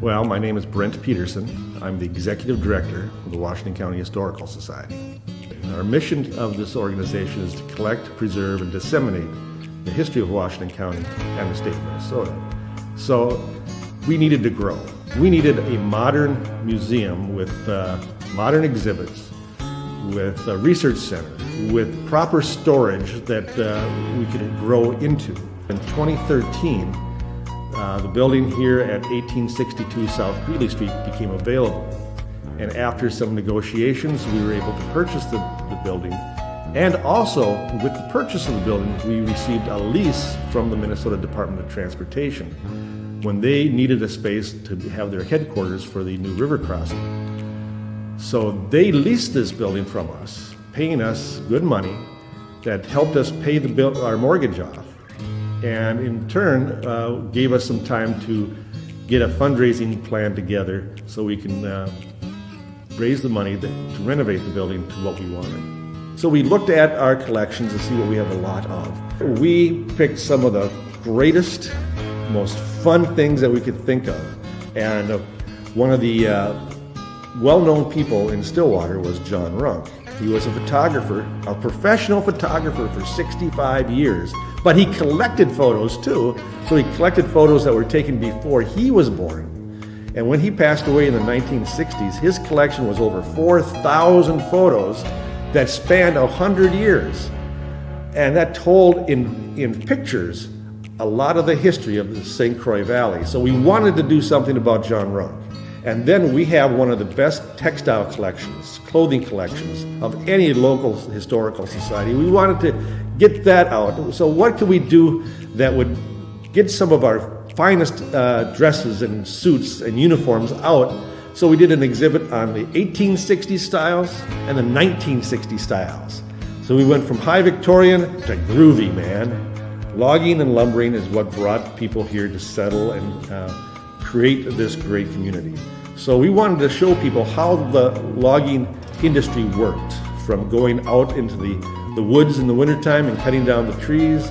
Well, my name is Brent Peterson. I'm the Executive Director of the Washington County Historical Society. Our mission of this organization is to collect, preserve, and disseminate the history of Washington County and the state of Minnesota. So we needed to grow. We needed a modern museum with modern exhibits, with a research center, with proper storage that we could grow into. In 2013, the building here at 1862 South Greeley Street became available. And after some negotiations, we were able to purchase the building. And also, with the purchase of the building, we received a lease from the Minnesota Department of Transportation when they needed a space to have their headquarters for the new river crossing. So they leased this building from us, paying us good money that helped us pay our mortgage off, and in turn gave us some time to get a fundraising plan together so we can raise the money to renovate the building to what we wanted. So we looked at our collections to see what we have a lot of. We picked some of the greatest, most fun things that we could think of. And one of the well-known people in Stillwater was John Runk. He was a photographer, a professional photographer for 65 years, but he collected photos too. So he collected photos that were taken before he was born. And when he passed away in the 1960s, his collection was over 4,000 photos that spanned 100 years. And that told in pictures a lot of the history of the St. Croix Valley. So we wanted to do something about John Runk. And then we have one of the best textile collections, clothing collections of any local historical society. We wanted to get that out. So what could we do that would get some of our finest dresses and suits and uniforms out? So we did an exhibit on the 1860s styles and the 1960s styles. So we went from high Victorian to groovy, man. Logging and lumbering is what brought people here to settle and create this great community. So we wanted to show people how the logging industry worked, from going out into the woods in the wintertime and cutting down the trees,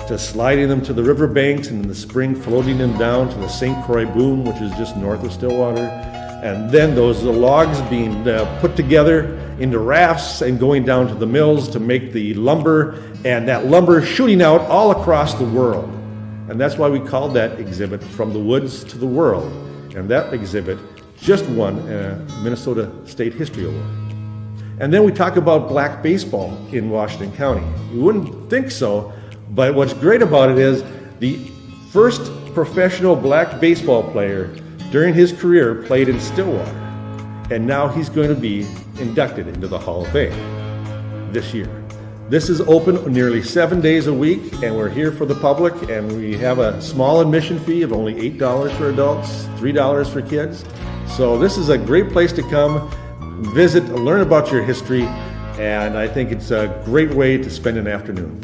to sliding them to the riverbanks, and in the spring floating them down to the St. Croix boom, which is just north of Stillwater. And then the logs being put together into rafts and going down to the mills to make the lumber, and that lumber shooting out all across the world. And that's why we called that exhibit From the Woods to the World. And that exhibit just won a Minnesota State History Award. And then we talk about black baseball in Washington County. You wouldn't think so, but what's great about it is the first professional black baseball player during his career played in Stillwater. And now he's going to be inducted into the Hall of Fame this year. This is open nearly 7 days a week, and we're here for the public, and we have a small admission fee of only $8 for adults, $3 for kids. So this is a great place to come, visit, learn about your history, and I think it's a great way to spend an afternoon.